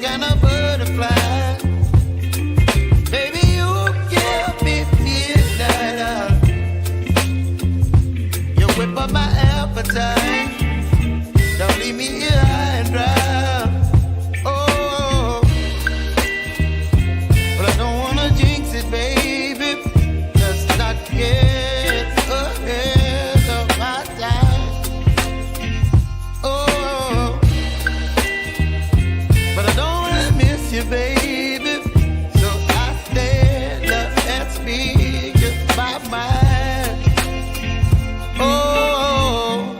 kind of butterfly. Baby, you give me midnight. You whip up my appetite. Don't leave me here high and dry. Oh, but I don't wanna jinx it, baby. Just not get ahead of my time. Oh, but I don't wanna miss you, baby. So I stand up and speak just my mind. Oh.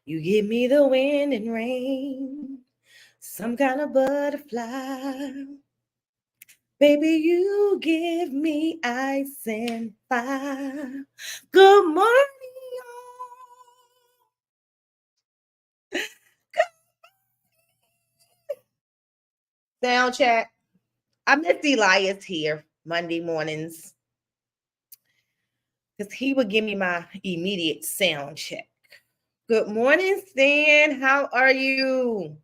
You give me the wind and rain, some kind of butterfly. Baby, you give me ice and fire. Good morning, y'all. Sound check. I miss Elias here Monday mornings because he would give me my immediate sound check. Good morning, Stan. How are you?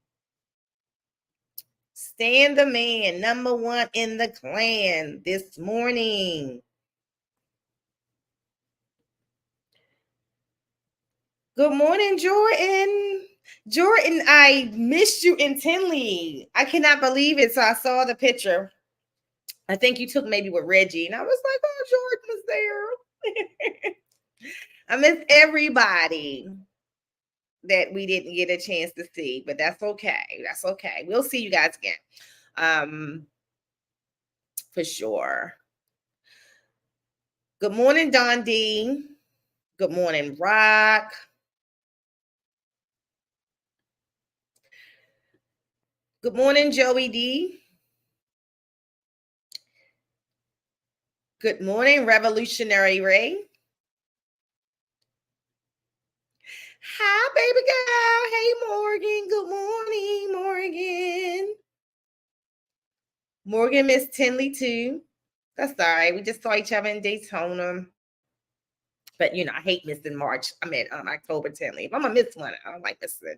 Stan the man, number one in the clan this morning. Good morning, Jordan. Jordan, I missed you intently. I cannot believe it. So I saw the picture. I think you took maybe with Reggie. And I was like, oh, Jordan was there. I miss everybody that we didn't get a chance to see, but that's okay. That's okay. We'll see you guys again. For sure. Good morning, Don D. Good morning, Rock. Good morning, Joey D. Good morning, Revolutionary Ray. Hi, baby girl. Hey, Morgan. Good morning, Morgan. Morgan Miss Tinley, too. That's all right. We just saw each other in Daytona. But, you know, I hate missing March. I mean, October Tinley. If I'm going to miss one, I don't like missing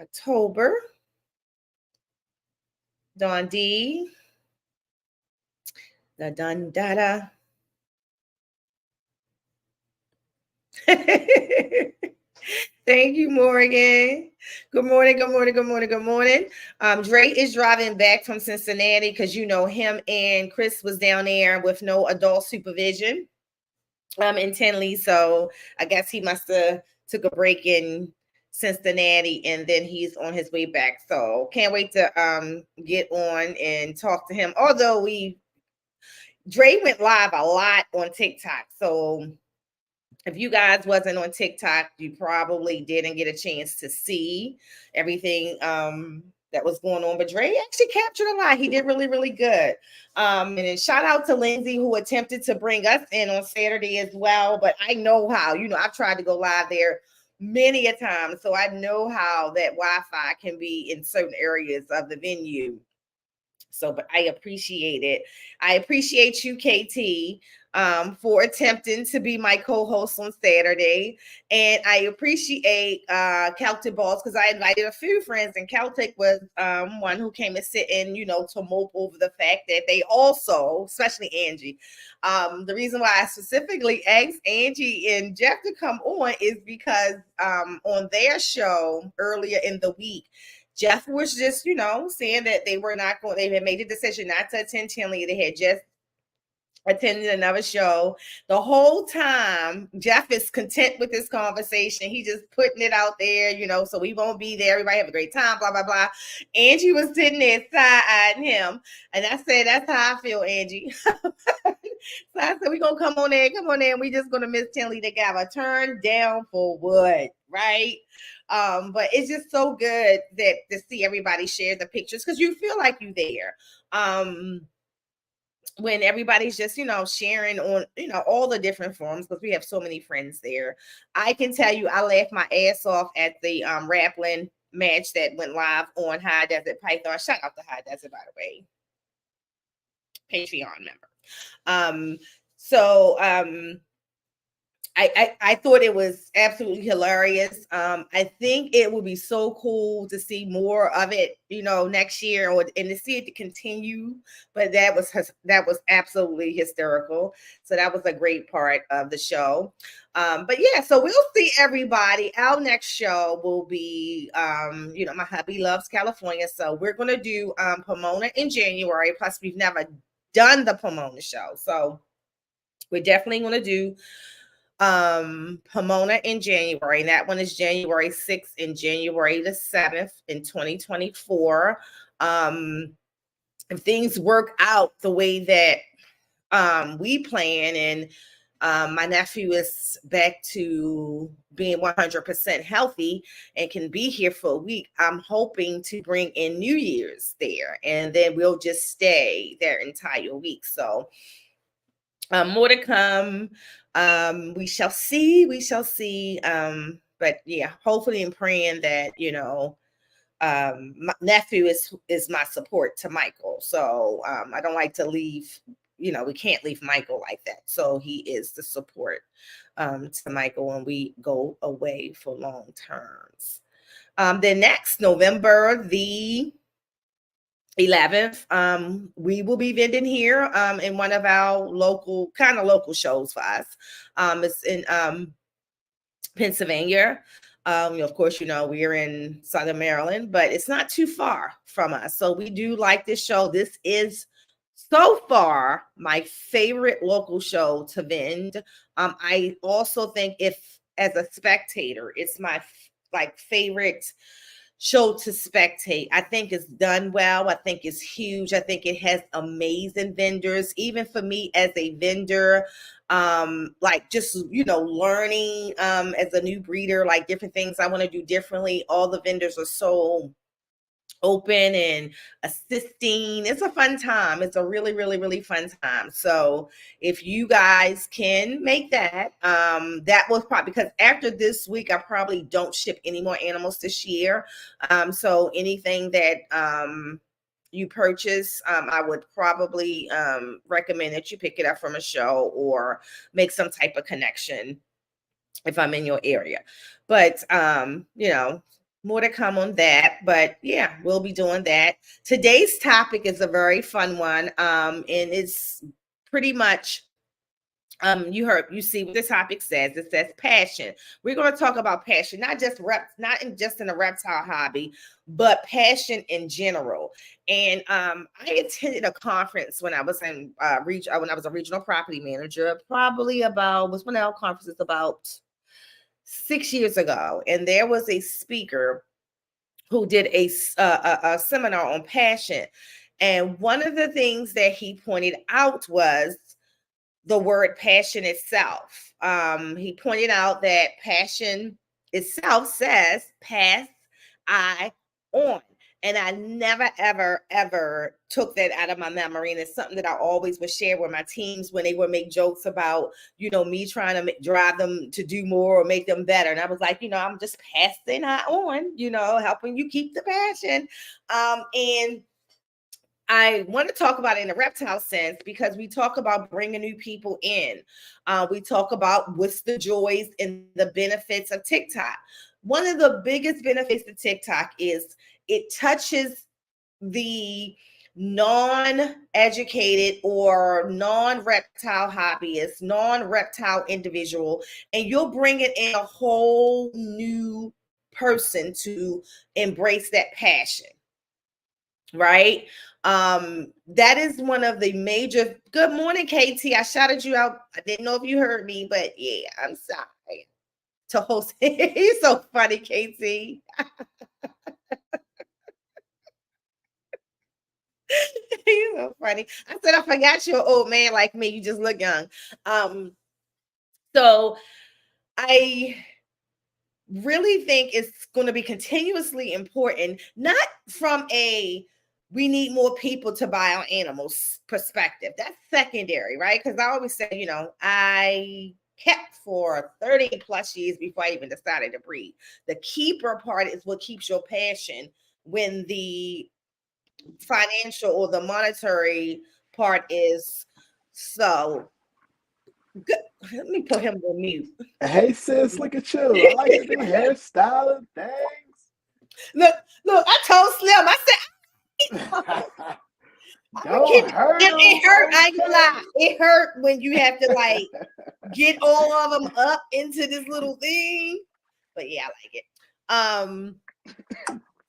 October. Don D. The Dun Dada. Thank you, Morgan. Good morning, good morning, good morning, good morning. Dre is driving back from Cincinnati because, you know, him and Chris was down there with no adult supervision in Tinley. So I guess he must have took a break in Cincinnati and then he's on his way back. So can't wait to get on and talk to him. Although Dre went live a lot on TikTok. So if you guys wasn't on TikTok, you probably didn't get a chance to see everything that was going on. But Dre actually captured a lot. He did really, really good. And then shout out to Lindsay, who attempted to bring us in on Saturday as well. But I know how. You know, I've tried to go live there many a time. So I know how that Wi-Fi can be in certain areas of the venue. So, but I appreciate it. I appreciate you, KT, for attempting to be my co-host on Saturday. And I appreciate Celtic Balls because I invited a few friends, and Celtic was one who came and sit in, you know, to mope over the fact that they also, especially Angie, the reason why I specifically asked Angie and Jeff to come on is because on their show earlier in the week, Jeff was just, you know, saying that they had made a decision not to attend Tinley. They had just attended another show. The whole time, Jeff is content with this conversation. He just putting it out there, you know, so we won't be there. Everybody have a great time, blah, blah, blah. Angie was sitting there side-eyeing him. And I said, that's how I feel, Angie. So I said, we're going to come on there. And we just going to miss Tinley together. Turn down for what, right? But it's just so good that to see everybody share the pictures because you feel like you're there. When everybody's just, sharing on, all the different forums, because we have so many friends there. I can tell you, I laughed my ass off at the Rappling match that went live on High Desert Python. Shout out to High Desert, by the way, Patreon member. I thought it was absolutely hilarious. I think it would be so cool to see more of it, next year, and to see it to continue. But that was absolutely hysterical. So that was a great part of the show. But yeah, so we'll see everybody. Our next show will be, my hubby loves California, so we're gonna do Pomona in January. Plus, we've never done the Pomona show, so we're definitely gonna do Pomona in January, and that one is January 6th and January the 7th in 2024. If things work out the way that we plan, and my nephew is back to being 100% healthy and can be here for a week, I'm hoping to bring in New Year's there, and then we'll just stay their entire week. So more to come. We shall see. But yeah, hopefully and praying that, my nephew is my support to Michael. So I don't like to leave, we can't leave Michael like that. So he is the support to Michael when we go away for long terms. Then next November the 11th, we will be vending here in one of our local shows for us. It's in Pennsylvania. Of course, we're in Southern Maryland, but it's not too far from us. So we do like this show. This is so far my favorite local show to vend. I also think, if as a spectator, it's my favorite show to spectate. I think it's done well. I think it's huge. I think it has amazing vendors. Even for me as a vendor, just learning as a new breeder, like different things I want to do differently. All the vendors are so open and assisting. It's a fun time. It's a really, really, really fun time. So if you guys can make that, that was probably, because after this week, I probably don't ship any more animals this year. So anything that you purchase, I would probably recommend that you pick it up from a show or make some type of connection if I'm in your area. But more to come on that. But yeah, we'll be doing that. Today's topic is a very fun one. And it's pretty much, you see what the topic says. It says passion. We're going to talk about passion, not just in the reptile hobby, but passion in general. And I attended a conference when I was in when I was a regional property manager, probably was one of our conferences about 6 years ago, and there was a speaker who did a seminar on passion. And one of the things that he pointed out was the word passion itself. He pointed out that passion itself says pass I on. And I never, ever, ever took that out of my memory. And it's something that I always would share with my teams when they would make jokes about, me trying to drive them to do more or make them better. And I was like, I'm just passing I on, helping you keep the passion. And I want to talk about it in a reptile sense, because we talk about bringing new people in. We talk about what's the joys and the benefits of TikTok. One of the biggest benefits of TikTok is it touches the non-educated or non-reptile hobbyist, non-reptile individual, and you'll bring it in a whole new person to embrace that passion, right? That is one of the major. Good morning, KT. I shouted you out. I didn't know if you heard me, but yeah, I'm sorry to host. He's so funny, KT. He's so funny. I said, I forgot you're an old man like me. You just look young. So I really think it's going to be continuously important, not from a we need more people to buy our animals perspective. That's secondary, right? Because I always say, I kept for 30 plus years before I even decided to breed. The keeper part is what keeps your passion when the financial or the monetary part is so good. Let me put him on mute. Hey sis, look at you. I like your new hairstyle and things. Look, I told Slim, I said, Don't hurt him. It hurt. I ain't gonna lie. It hurt when you have to like get all of them up into this little thing. But yeah, I like it.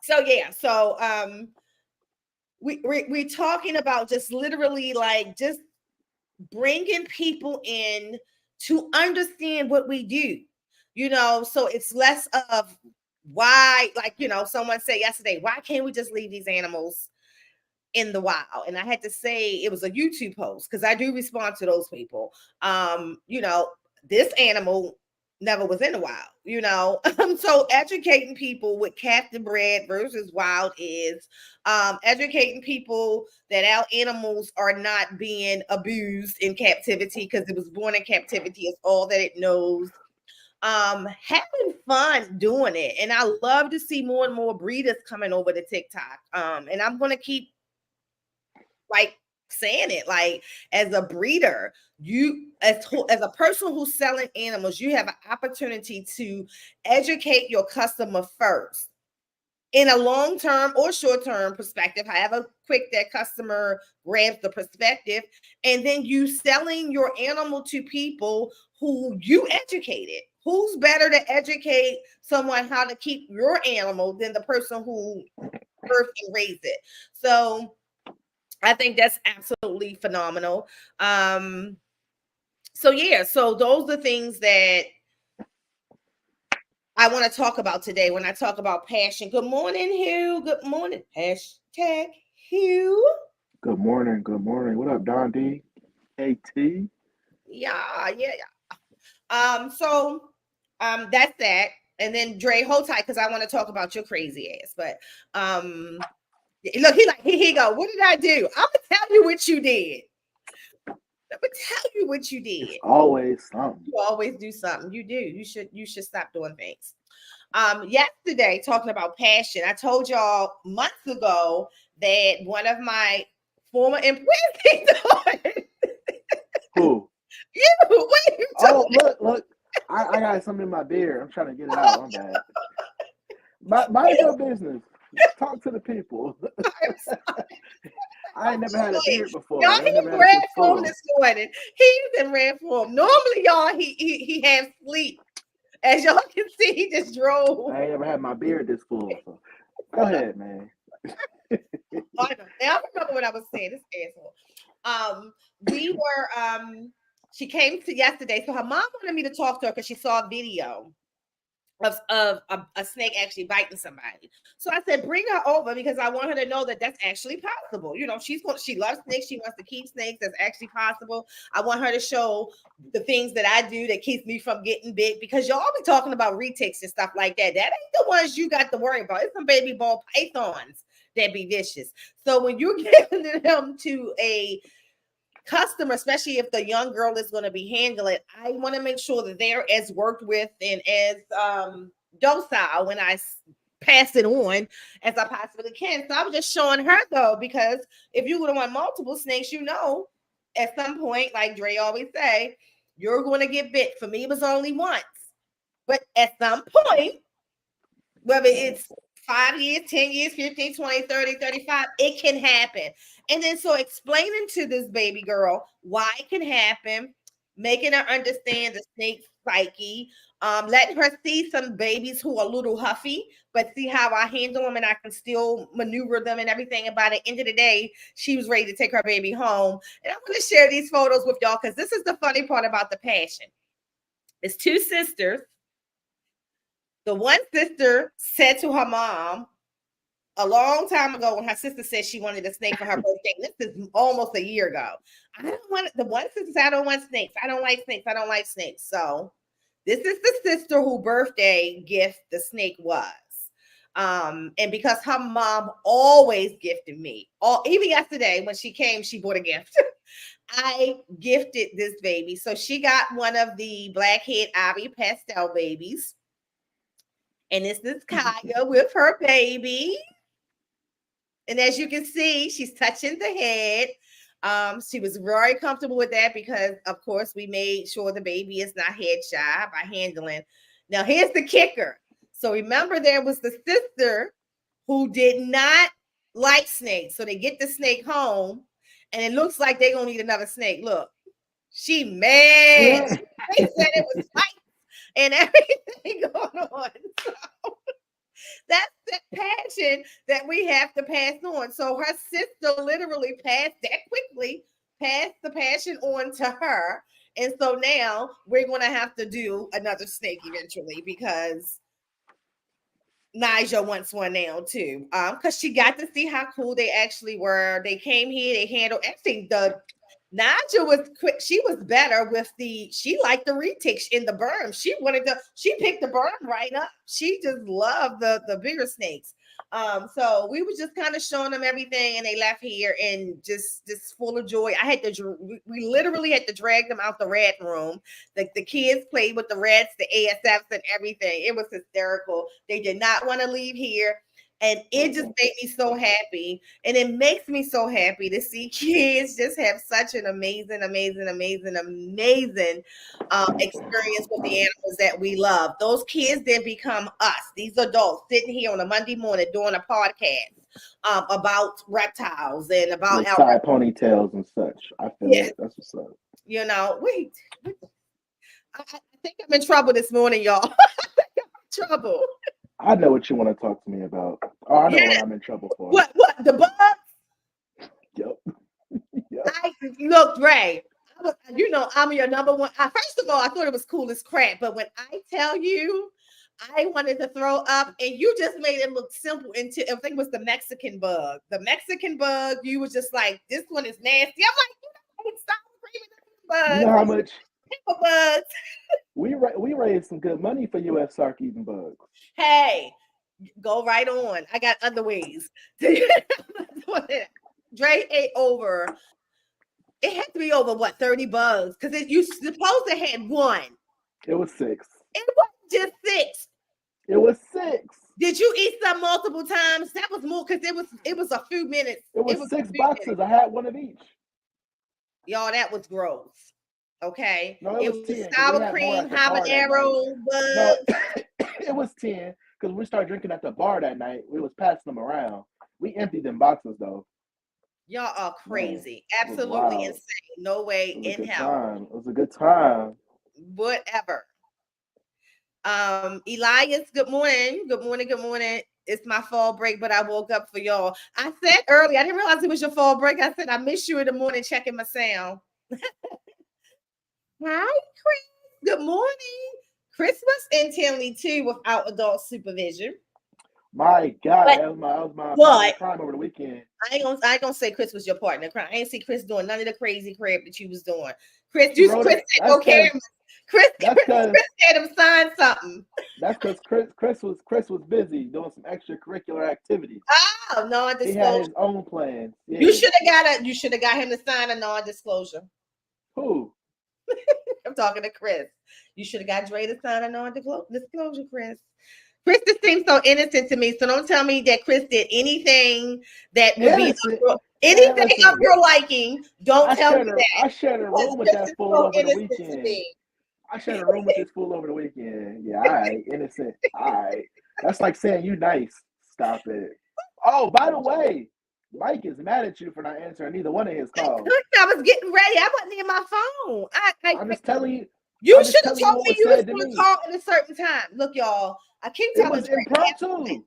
So we're talking about just literally like just bringing people in to understand what we do. So it's less of why, like, someone said yesterday, why can't we just leave these animals in the wild? And I had to say it was a YouTube post because I do respond to those people. This animal never was in the wild, so educating people with captive bred versus wild is educating people that our animals are not being abused in captivity because it was born in captivity is all that it knows. Having fun doing it. And I love to see more and more breeders coming over to TikTok. And I'm going to keep like saying it, like as a breeder, you as a person who's selling animals, you have an opportunity to educate your customer first in a long-term or short-term perspective, however quick that customer grabs the perspective, and then you selling your animal to people who you educated. Who's better to educate someone how to keep your animal than the person who birthed and raised it? So I think that's absolutely phenomenal. So those are things that I want to talk about today when I talk about passion. Good morning, Hugh. Good morning. Hashtag Hugh. Good morning. What up, Don D? AT? Yeah. That's that. And then Dre, hold tight because I want to talk about your crazy ass. But look, here you go. What did I do? I'm gonna tell you what you did. It's always something. You always do something. You do. You should stop doing things. Yesterday, talking about passion, I told y'all months ago that one of my former employees. Who? You. What are you talking? Oh, look. I got something in my beard. I'm trying to get it out. I'm bad. Mind your business. Talk to the people. I ain't never had a beard before. Y'all, he's in red form this morning. He's in red form. Normally, y'all, he has sleep. As y'all can see, he just drove. I ain't never had my beard this full. So. Go ahead, man. Now I remember what I was saying. This asshole. We were she came to yesterday, so her mom wanted me to talk to her because she saw a video of a snake actually biting somebody. So I said, bring her over because I want her to know that that's actually possible. She loves snakes. She wants to keep snakes. That's actually possible. I want her to show the things that I do that keeps me from getting bit because y'all be talking about retics and stuff like that. That ain't the ones you got to worry about. It's some baby ball pythons that be vicious. So when you're giving them to a customer, especially if the young girl is going to be handling it, I want to make sure that they're as worked with and as docile when I pass it on as I possibly can. So I was just showing her though, because if you're going to want multiple snakes, at some point, like Dre always say, you're going to get bit. For me, it was only once, but at some point, whether it's 5 years, 10 years, 15, 20, 30, 35, it can happen. And then so explaining to this baby girl why it can happen, making her understand the snake psyche, letting her see some babies who are a little huffy, but see how I handle them and I can still maneuver them and everything. And by the end of the day, she was ready to take her baby home. And I'm going to share these photos with y'all because this is the funny part about the passion. It's two sisters. The one sister said to her mom a long time ago when her sister said she wanted a snake for her birthday. This is almost a year ago. The one sister said, I don't want snakes. I don't like snakes. I don't like snakes. So This is the sister who birthday gift the snake was. And because her mom always gifted me, even yesterday when she came, she bought a gift. I gifted this baby. So she got one of the blackhead Ivy pastel babies. And this is Kaya with her baby. And as you can see, she's touching the head. She was very comfortable with that because, of course, we made sure the baby is not head shy by handling. Now, here's the kicker. So remember, there was the sister who did not like snakes. So they get the snake home, and it looks like they're going to need another snake. Look, she mad. They said it was fights and everything going on. So that's the passion that we have to pass on. So her sister literally passed the passion on to her. And so now we're going to have to do another snake eventually because Nigel wants one now too. Because she got to see how cool they actually were. They came here, they handled actually Nigel was quick. She was better with she liked the retics in the berm. She picked the berm right up. She just loved the bigger snakes. So we were just kind of showing them everything, and they left here and just full of joy. We literally had to drag them out the rat room. The kids played with the rats, the ASFs, and everything. It was hysterical. They did not want to leave here. And it just made me so happy. And it makes me so happy to see kids just have such an amazing experience with the animals that we love. Those kids then become us, these adults sitting here on a Monday morning doing a podcast about reptiles and about side ponytails and such. I feel it. That's what's up. You know, wait. I think I'm in trouble this morning, y'all. I'm in trouble. I know what you want to talk to me about. Oh, I know what I'm in trouble for. What? The bugs? Yep. Look, Ray, I'm your number one. First of all, I thought it was cool as crap. But when I tell you, I wanted to throw up, and you just made it look simple. I think it was the Mexican bug. The Mexican bug, you were just like, this one is nasty. I'm like, stop screaming bugs. You know how much? Bugs. We raised some good money for U.S. shark eating bugs. Hey, go right on. I got other ways. Dre ate over. It had to be over 30 bugs because you supposed to had one. It was 6. It wasn't just 6. It was 6. Did you eat some multiple times? That was more because it was a few minutes. It was 6 boxes. I had one of each. Y'all, that was gross. Okay. No, it was 10. Sour cream, habanero bugs. No, it was 10 because we started drinking at the bar that night. We was passing them around. We emptied them boxes though. Y'all are crazy. Absolutely insane. No way in hell. It was a good time. Whatever. Elias, good morning. Good morning. It's my fall break, but I woke up for y'all. I said earlier, I didn't realize it was your fall break. I said I missed you in the morning checking my sound. Hi, Chris. Good morning. Chris was intently too without adult supervision. My God, that was my crime over the weekend. I ain't gonna say Chris was your partner crime. I ain't see Chris doing none of the crazy crap that you was doing. Chris said no cameras. Chris had him sign something. That's because Chris was busy doing some extracurricular activities. Oh, non-disclosure. He had his own plans. Yeah. You should have got him to sign a non-disclosure. Who? I'm talking to Chris. You should have got Dre to sign a non-disclosure, Chris. Chris just seems so innocent to me. So don't tell me that Chris did anything that would be anything of your liking. Don't tell me that. I shared a room with that fool over the weekend. I shared a room with this fool over the weekend. Yeah, all right, innocent. All right. That's like saying you nice. Stop it. Oh, by the way, Mike is mad at you for not answering either one of his calls. I was getting ready. I wasn't near my phone. I'm just telling you. You should have told me you was going to call at a certain time. Look, y'all, I keep telling you. It was impromptu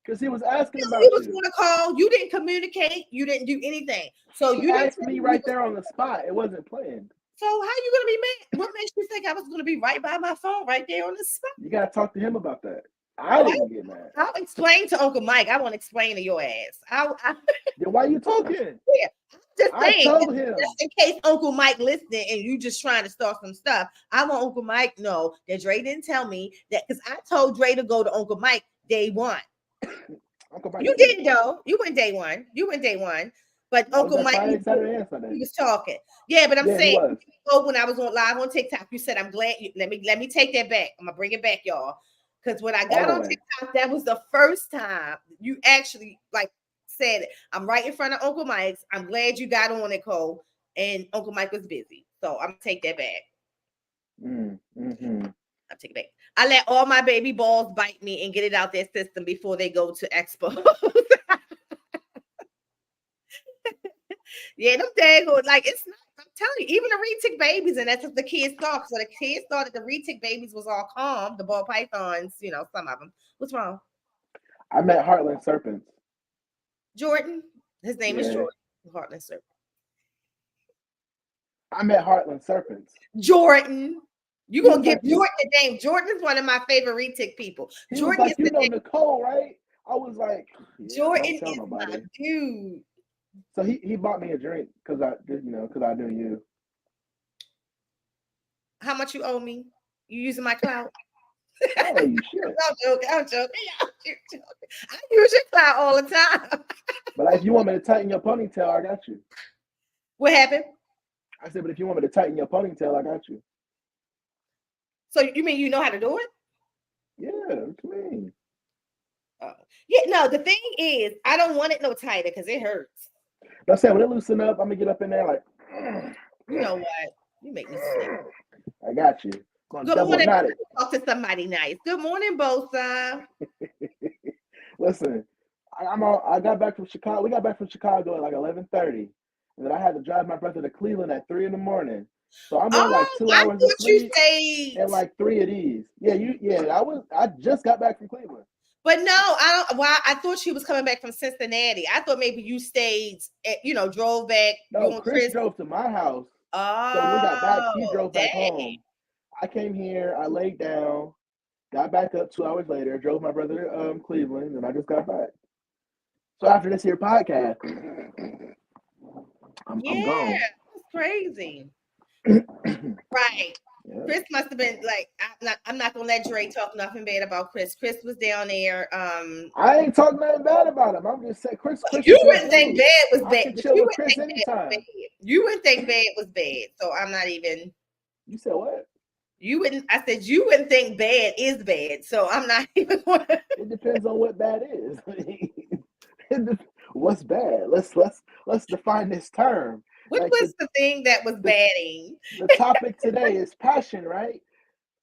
because he was asking about you. He was going to call. You didn't communicate. You didn't do anything. So you asked me right there on the spot. It wasn't planned. So how you going to be mad? What makes you think I was going to be right by my phone right there on the spot? You got to talk to him about that. I didn't get mad. I'll explain to Uncle Mike. I won't explain to your ass. Then why are you talking? Yeah, just I saying, told him. just in case Uncle Mike listening and you just trying to start some stuff. I want Uncle Mike know that Dre didn't tell me that because I told Dre to go to Uncle Mike day one. Uncle Mike You didn't though. You went day one. But Uncle Mike, Friday, Saturday, and Sunday. he was talking. Yeah, but I'm saying when I was on live on TikTok, you said I'm glad. Let me take that back. I'm gonna bring it back, y'all. Because when I got on TikTok, that was the first time you actually like said it. I'm right in front of Uncle Mike's. I'm glad you got on it, Cole. And Uncle Mike was busy, so I'm gonna take that back. I'll take it back. I let all my baby balls bite me and get it out their system before they go to Expo. Yeah, them daggone, like it's not. I'm telling you, even the retic babies, and that's what the kids thought. So the kids thought that the retic babies was all calm. The ball pythons, you know, some of them. What's wrong? I met Heartland Serpents. Jordan. His name is Jordan. Heartland Serpent. I met Heartland Serpents. Jordan. You gonna give Jordan the name? Jordan is one of my favorite retic people. Jordan was like, you know Nicole, right? I was like, Jordan is my dude. So he bought me a drink because I knew you. How much you owe me? You using my clout? Oh, you should. I'm joking. I use your clout all the time. But if you want me to tighten your ponytail, I got you. What happened? I said, but if you want me to tighten your ponytail, I got you. So you mean you know how to do it? Yeah, what you mean? Yeah, no, the thing is, I don't want it no tighter because it hurts. I said, when it loosen up, I'm going to get up in there like, you know what? You make me sick. I got you. Good morning. Talk to somebody nice. Good morning, Bosa. Listen, I got back from Chicago. We got back from Chicago at like 11:30. And then I had to drive my brother to Cleveland at 3 a.m. So I'm on like 2 hours of sleep and like 3 of these. I just got back from Cleveland. But no, I don't. Why? I thought she was coming back from Cincinnati. I thought maybe you stayed, drove back. No, Chris drove to my house. Oh, so when we got back, he drove back home. I came here, I laid down, got back up 2 hours later, drove my brother to Cleveland, and I just got back. So after this here podcast, I'm gone. That's crazy. Right. Yeah. Chris must have been like, I'm not gonna let Dre talk nothing bad about Chris. Chris was down there. I ain't talking nothing bad about him. I'm just saying Chris you wouldn't think bad was bad. I can chill with Chris anytime. You wouldn't think bad was bad. So I'm not even. You said what? You wouldn't. I said you wouldn't think bad is bad. So I'm not even. It depends on what bad is. What's bad? Let's define this term. What was the thing that was badding? The topic today is passion, right?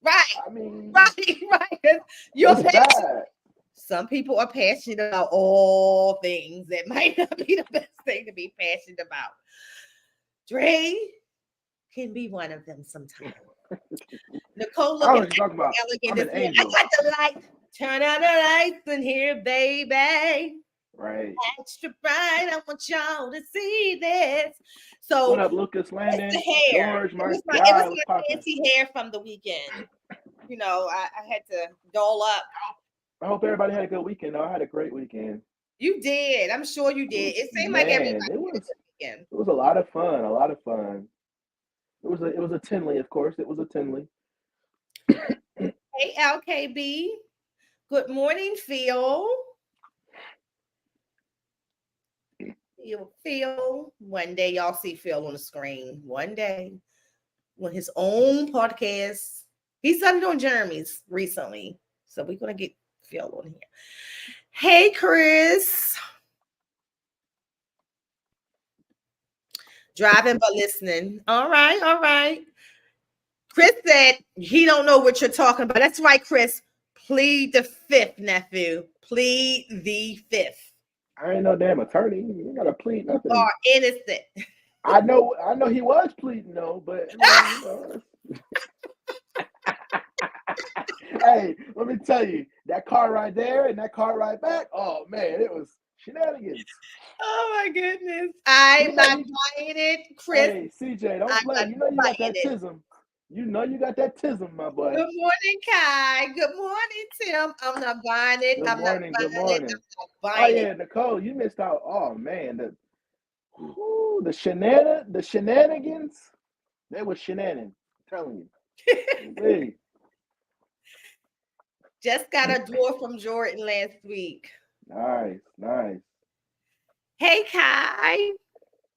Right. I mean, right. You're passionate. Some people are passionate about all things that might not be the best thing to be passionate about. Dre can be one of them sometimes. Nicole looking elegant this morning. I got the light. Turn out the lights in here, baby. Right. Extra bright. I want y'all to see this. So what up, Lucas Landon? George, it was my fancy hair from the weekend. I had to doll up. I hope everybody had a good weekend. I had a great weekend. You did. I'm sure you did. It seemed like everybody had a good weekend. It was a lot of fun. A lot of fun. It was a Tinley, of course. It was a Tinley. Hey, LKB. Good morning, Phil. Phil. One day y'all see Phil on the screen. One day. On his own podcast. He's done doing Jeremy's recently. So we're going to get Phil on here. Hey, Chris. Driving but listening. All right. Chris said he don't know what you're talking about. That's right, Chris. Plead the fifth, nephew. Plead the fifth. I ain't no damn attorney. You gotta plead nothing. You are innocent. I know he was pleading though, but hey, let me tell you, that car right there and that car right back, oh man, it was shenanigans. Oh my goodness. I'm not buying it, Chris. Hey, CJ, don't play. You know you got that tism. You know you got that tism, my boy. Good morning, Kai. Good morning, Tim. I'm not buying it. Good morning. Oh yeah, Nicole, you missed out. Oh man, Ooh, the shenanigans. They were shenanigans. I'm telling you. Wait. Just got a door from Jordan last week. Nice. Hey, Kai.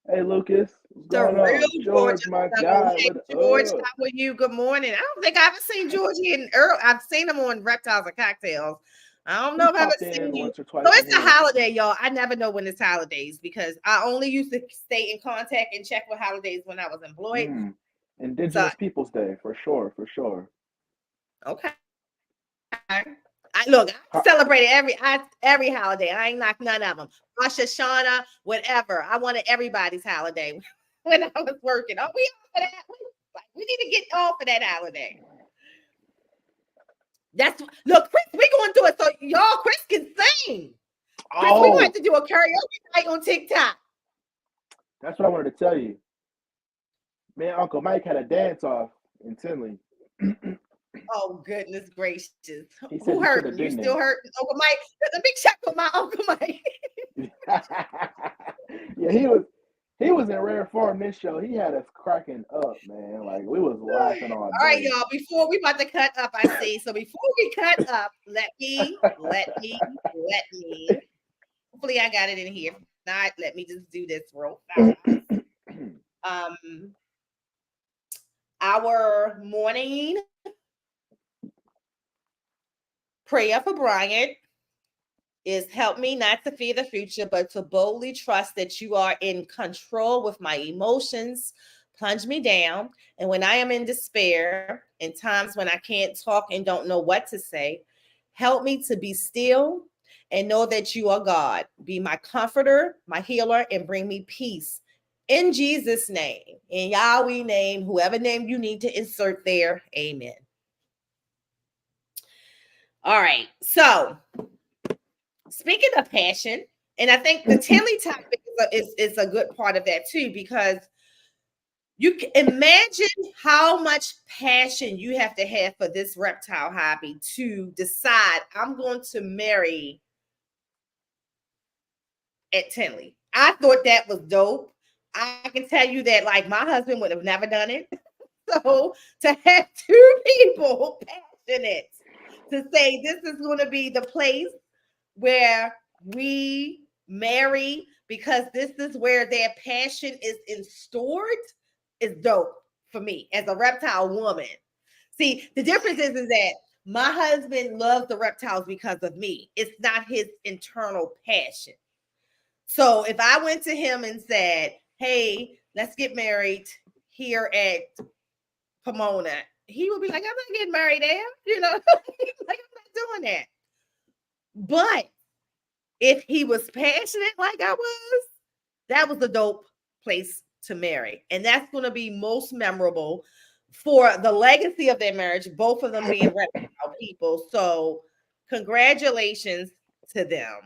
Hey, Lucas. What's The going real on? George, my guy. Hey, George, how are you? Good morning. I don't think I haven't seen George in early. I've seen him on Reptiles and Cocktails. I don't know if I've seen you. Once or twice So it's a holiday, y'all. I never know when it's holidays because I only used to stay in contact and check with holidays when I was employed. Indigenous Peoples Day, for sure. Okay. I celebrated every holiday. I ain't knocked none of them. Rosh Hashanah, whatever. I wanted everybody's holiday when I was working. Oh, we off for that? We need to get off for that holiday. Look, Chris, we're going to do it so y'all, Chris can sing. Chris, we're going to do a karaoke night on TikTok. That's what I wanted to tell you. Man, Uncle Mike had a dance off in Tinley. Oh, goodness gracious. Who hurting? You still hurting? Uncle Mike? Let me check with my Uncle Mike. Yeah, he was in rare form this show. He had us cracking up, man. Like, we was laughing all day. All right, y'all. Before we about to cut up, I see. So before we cut up, let me. Hopefully, I got it in here. If not, let me just do this real fast. Our morning prayer for Bryant is help me not to fear the future, but to boldly trust that you are in control with my emotions. Plunge me down. And when I am in despair, in times when I can't talk and don't know what to say, help me to be still and know that you are God. Be my comforter, my healer, and bring me peace. In Jesus' name, in Yahweh name, whoever name you need to insert there, amen. All right, so speaking of passion, and I think the Tinley topic is a good part of that too, because you can imagine how much passion you have to have for this reptile hobby to decide I'm going to marry at Tinley. I thought that was dope. I can tell you that like my husband would have never done it. So to have two people passionate to say this is going to be the place where we marry because this is where their passion is stored is dope for me as a reptile woman. See, the difference is that my husband loves the reptiles because of me. It's not his internal passion. So if I went to him and said, hey, let's get married here at Pomona, he would be like, I'm not getting married there. You know, like I'm not doing that. But if he was passionate like I was, that was a dope place to marry. And that's going to be most memorable for the legacy of their marriage, both of them being reptile people. So congratulations to them.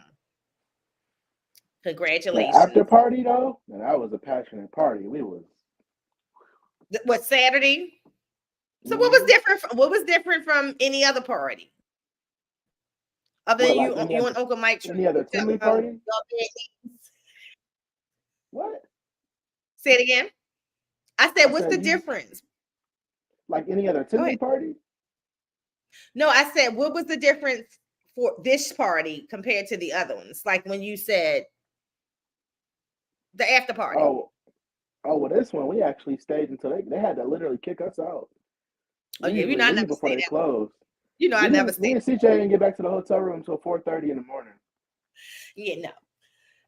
Congratulations. The after party, though, and that was a passionate party. We was. What, Saturday? So what was different from any other party? Other than you and Uncle Mike. Any other Tinley party? What? Say it again. I said, what's the difference? Like any other Tinley party? No, I said, what was the difference for this party compared to the other ones? Like when you said the after party. Oh, well, this one we actually stayed until they had to literally kick us out. Oh yeah, you know I never before they closed. You know I never stayed. Me and CJ didn't get back to the hotel room until 4:30 in the morning. Yeah,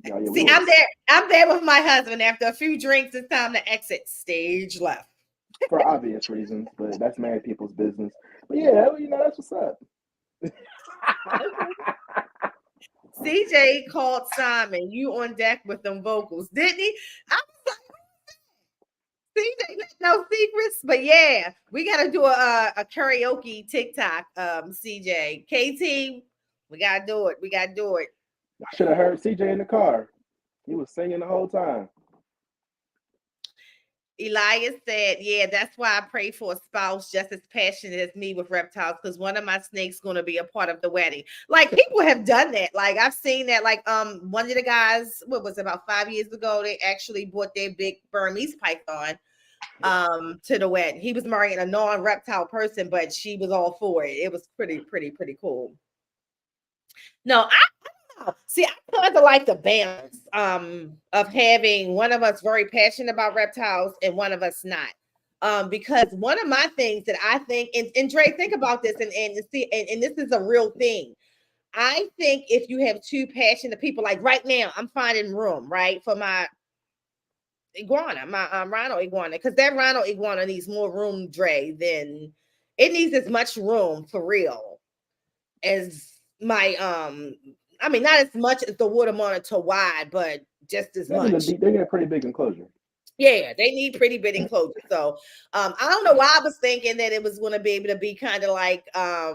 no. See, I'm there with my husband. After a few drinks, it's time to exit stage left. For obvious reasons, but that's married people's business. But yeah, you know, that's what's up. CJ called Simon, you on deck with them vocals, didn't he? I was like, CJ, no secrets, but yeah, we got to do a karaoke TikTok, CJ. KT, we got to do it. I should have heard CJ in the car. He was singing the whole time. Elias said, yeah, that's why I pray for a spouse just as passionate as me with reptiles, because one of my snakes going to be a part of the wedding. Like, people have done that. Like, I've seen that. Like, one of the guys, what was it, about 5 years ago, they actually brought their big Burmese python to the wedding. He was marrying a non-reptile person, but she was all for it. It was pretty cool. No, I don't know. See, I kind of like the balance of having one of us very passionate about reptiles and one of us not. Because one of my things that I think, and Dre, think about this, and see, and this is a real thing. I think if you have two passionate people, like right now, I'm finding room, right, for my iguana, my rhino iguana, because that rhino iguana needs more room, Dre, than it needs as much room for real as my I mean, not as much as the water monitor wide, but just as much. They get a pretty big enclosure. Yeah, they need pretty big enclosure. So I don't know why I was thinking that it was going to be able to be kind of like I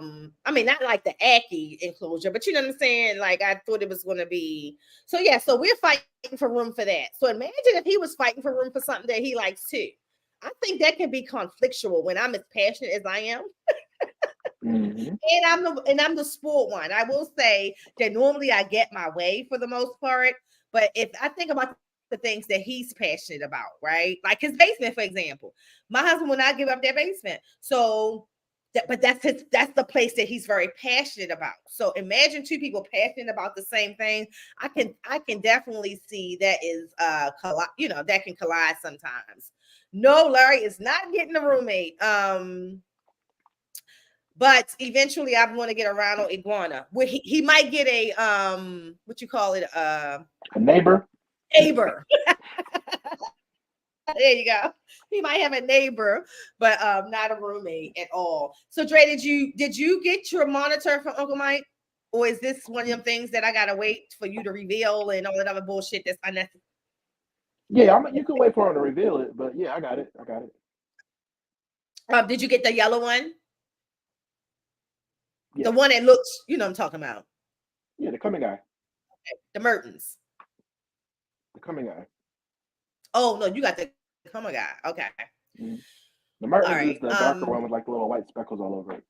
mean, not like the Aki enclosure, but you know what I'm saying? Like, I thought it was going to be. So yeah, so we're fighting for room for that. So imagine if he was fighting for room for something that he likes too. I think that can be conflictual when I'm as passionate as I am. Mm-hmm. And I'm the sport one. I will say that normally I get my way for the most part, but if I think about the things that he's passionate about, right? Like his basement, for example. My husband will not give up their basement. So but that's the place that he's very passionate about. So imagine two people passionate about the same thing. I can definitely see that is that can collide sometimes. No, Larry is not getting a roommate. But eventually I'm going to get a rhino iguana. Where he might get a what you call it, a neighbor. There you go. He might have a neighbor, but not a roommate at all. So Dre, did you get your monitor from Uncle Mike? Or is this one of them things that I gotta wait for you to reveal and all that other bullshit that's unnecessary? Yeah, you can wait for him to reveal it, but yeah, I got it. Did you get the yellow one? Yeah. The one that looks, you know what I'm talking about. Yeah, the coming guy. Okay. The Mertens. The coming guy. Oh no, you got the coming guy. Okay. Mm-hmm. The Mertens is the darker one with like little white speckles all over it.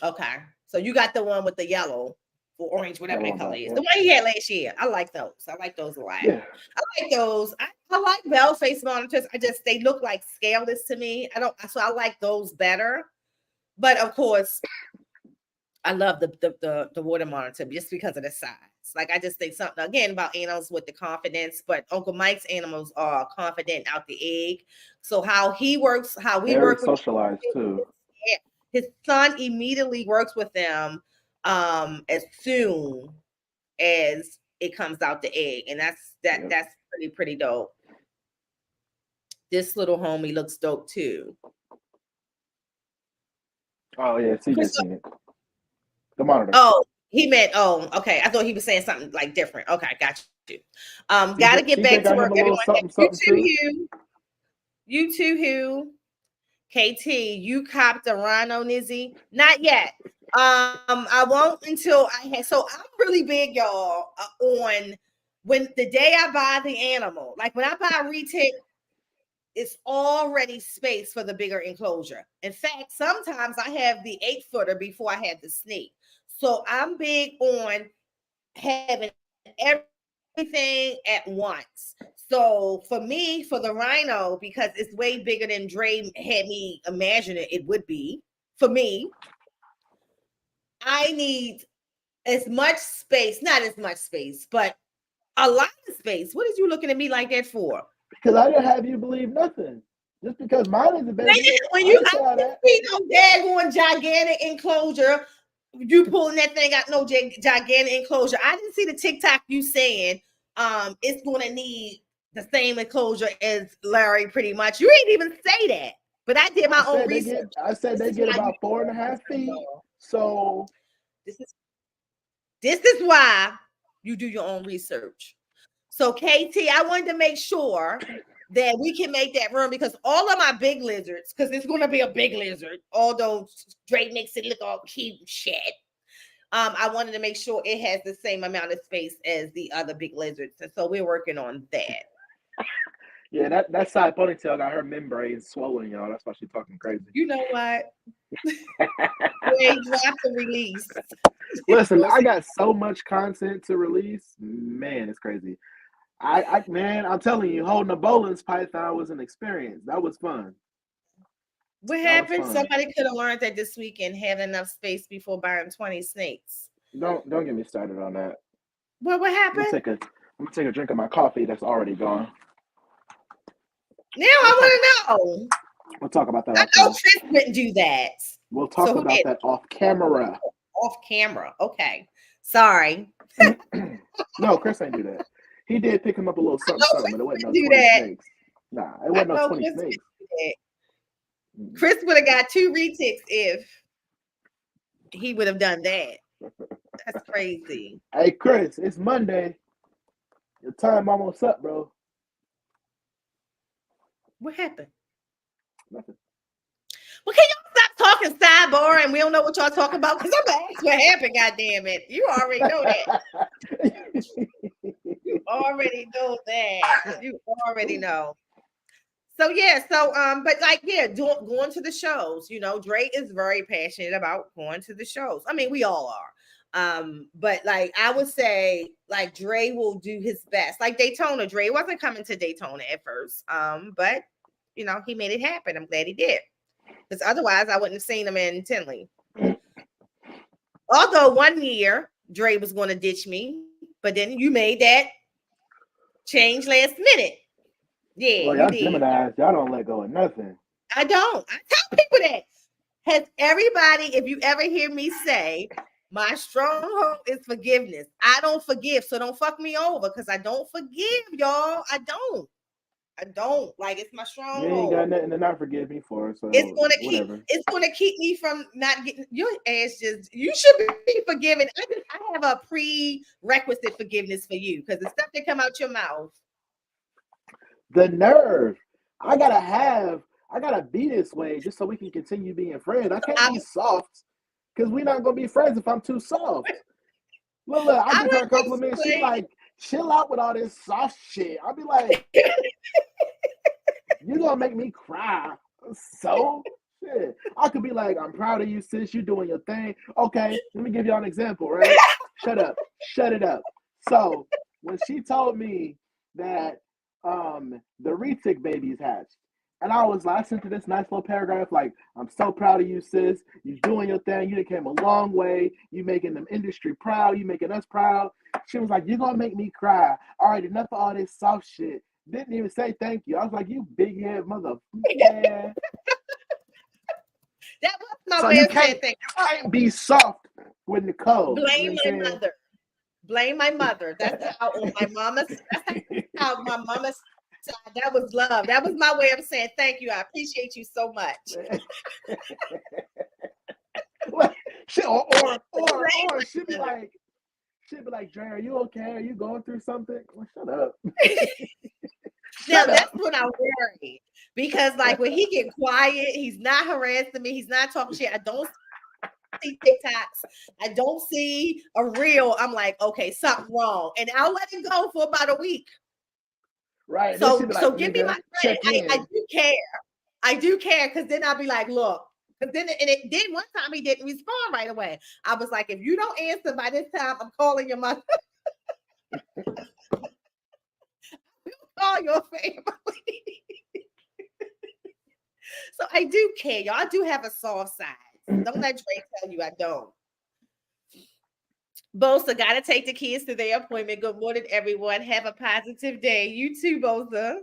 Okay. So you got the one with the yellow or orange, whatever that color is. Yeah. The one he had last year. I like those. I like those a lot. Yeah. I like those. I like bell face monitors. They look like scaleless to me. So I like those better. But of course, I love the water monitor just because of the size. Like, I just think something again about animals with the confidence, but Uncle Mike's animals are confident out the egg. So how he works, how we Very work with socialized too. Yeah, his son immediately works with them as soon as it comes out the egg, and that's pretty dope. This little homie looks dope too. Oh yeah, CJ seen it. The monitor. Oh, he meant. Oh, okay. I thought he was saying something like different. Okay, got you. Gotta get back to work, everyone. You too, Hugh. KT, you copped a rhino, Nizzy? Not yet. I won't until I have. So I'm really big, y'all, on when the day I buy the animal. Like when I buy retail, it's already space for the bigger enclosure. In fact, sometimes I have the 8-footer before I have the snake. So I'm big on having everything at once. So for me, for the rhino, because it's way bigger than Dre had me imagine it would be, for me, I need as much space, not as much space, but a lot of space. What is you looking at me like that for? Because I didn't have you believe nothing. Just because mine is a baby. When you see no daggone gigantic enclosure, you pulling that thing out, no gigantic enclosure. I didn't see the TikTok you saying it's going to need the same enclosure as Larry pretty much. You ain't even say that. But I did my own research. I said they get about 4.5 feet. So this is why you do your own research. So KT, I wanted to make sure that we can make that room because all of my big lizards, because it's going to be a big lizard, although Drake makes it look all cute and shit. I wanted to make sure it has the same amount of space as the other big lizards. And so we're working on that. Yeah, that side ponytail got her membrane swollen, y'all. That's why she's talking crazy. You know what? They dropped the release. Listen, I got so much content to release. Man, it's crazy. Man, I'm telling you, holding a bowling python was an experience. That was fun. What happened? Somebody could have learned that this weekend, had enough space before buying 20 snakes. Don't get me started on that. Well, what happened? I'm gonna take a drink of my coffee that's already gone. Now I want to know. We'll talk about that. I know Chris wouldn't do that. We'll talk about that off camera. Off camera. Okay. Sorry. No, Chris ain't do that. He did pick him up a little something, but it wasn't no 20 snakes. Nah, it wasn't no 20 snakes. Chris would have got 2 retics if he would have done that. That's crazy. Hey, Chris, it's Monday. Your time almost up, bro. What happened? Nothing. Well, can y'all stop talking sidebar and we don't know what y'all talking about? Because I'm gonna ask what happened, goddamn it. You already know that. You already know that. You already know. So but like, going to the shows. You know, Dre is very passionate about going to the shows. I mean, we all are. But like I would say, like Dre will do his best. Like Daytona, Dre wasn't coming to Daytona at first. But you know, he made it happen. I'm glad he did. Because otherwise I wouldn't have seen him in Tinley. Although one year Dre was going to ditch me, but then you made that change last minute. Yeah. Well, y'all Geminis, y'all don't let go of nothing. I don't. I tell people that. Has everybody, if you ever hear me say, my stronghold is forgiveness. I don't forgive, so don't fuck me over because I don't forgive, y'all. I don't. Like it's my stronghold. You ain't got nothing to not forgive me for, so it's gonna keep me from not getting your ass. You should be forgiven. I have a prerequisite forgiveness for you because the stuff that come out your mouth. The nerve. I gotta be this way just so we can continue being friends. I can't be soft because we're not gonna be friends if I'm too soft. Look, I give her a compliment. She's like, chill out with all this soft shit. I'll be like, you're gonna make me cry. So shit. I could be like, I'm proud of you, sis. You doing your thing. Okay, let me give y'all an example, right? Shut up. Shut it up. So when she told me that the retic baby's hatched, and I sent her this nice little paragraph like, I'm so proud of you, sis. You doing your thing. You came a long way. You making the industry proud. You making us proud. She was like, you're going to make me cry. All right, enough of all this soft shit. Didn't even say thank you. I was like, you big head mother. Yeah. That was my way of saying thank you. You can't be soft with Nicole. Blame my mother. Blame my mother. That's how on my mama's side, that was love. That was my way of saying thank you. I appreciate you so much. or she'd be like, Dre, are you okay? Are you going through something? Well, shut up. Now that's when I worry. Because like when he get quiet, he's not harassing me, he's not talking shit. I don't see TikToks, I don't see a reel. I'm like, okay, something wrong. And I'll let it go for about a week. Right. So give me my credit. I do care. I do care because then I'll be like, look. But then one time he didn't respond right away. I was like, if you don't answer by this time, I'm calling your mother. Call your family. So I do care. Y'all do have a soft side. Don't let Dre tell you I don't. Bosa, gotta take the kids to their appointment. Good morning, everyone. Have a positive day. You too, Bosa.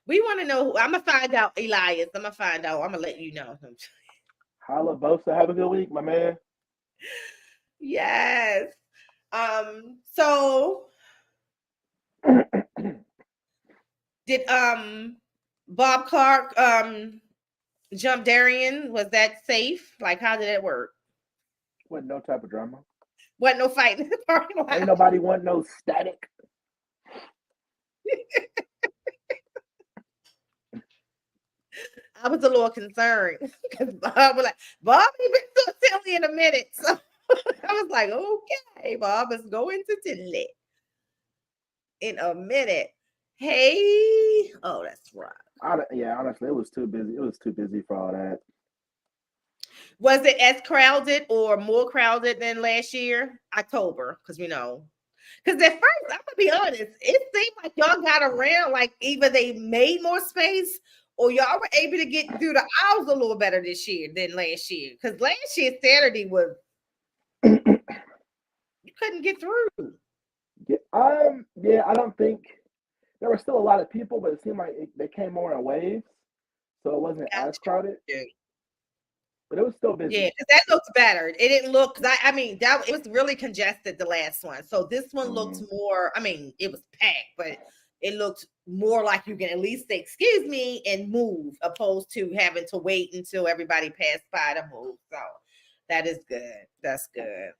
We want to know who. I'm gonna find out, Elias. I'm gonna let you know. Holla, Bosa. Have a good week, my man. Yes. So did Bob Clark jump Darian? Was that safe? Like, how did it work? Wasn't no type of drama. Wasn't no fight in the parking lot. Ain't nobody want no static. I was a little concerned because Bob was like, Bob, you've been so silly in a minute. So I was like, okay, Bob, let's go into Tinley. in a minute. Hey, oh, that's right. Yeah, honestly, it was too busy. It was too busy for all that. Was it as crowded or more crowded than last year? October, because because at first, I'm gonna be honest, it seemed like y'all got around like either they made more space or y'all were able to get through the aisles a little better this year than last year. Because last year Saturday was you couldn't get through. Yeah, I don't think there were still a lot of people, but it seemed like they came more in waves, so it wasn't as crowded. But it was still busy. Yeah, because that looks better. It didn't look because I mean that it was really congested the last one. So this one looks more. I mean, it was packed, but it looked more like you can at least say "excuse me" and move, opposed to having to wait until everybody passed by to move. So that is good. That's good.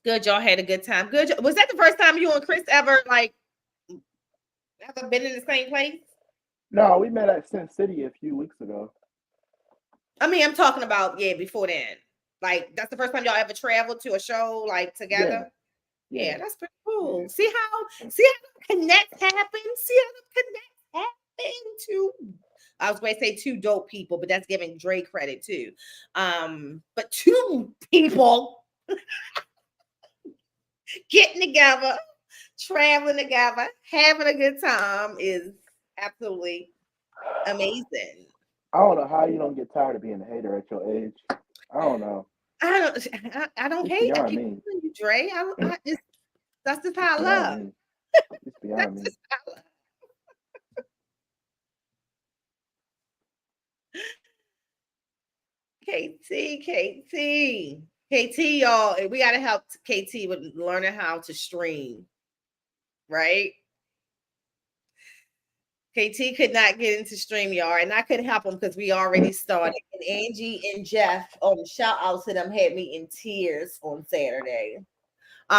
Good, y'all had a good time. Good. Was that the first time you and Chris ever been in the same place? No, we met at Sin City a few weeks ago. I mean, I'm talking about before then. Like that's the first time y'all ever traveled to a show like together. Yeah, that's pretty cool. See how the connect happens. See how the connect happen to. I was going to say two dope people, but that's giving Dre credit too. But two people getting together, traveling together, having a good time is absolutely amazing. I don't know how you don't get tired of being a hater at your age. I don't know. I don't hate. I keep telling you, Dre. That's just how I love. It's beyond me. KT, y'all. We gotta help KT with learning how to stream, right? KT could not get into StreamYard, and I couldn't help him because we already started. And Angie and Jeff, shout out to them, had me in tears on Saturday.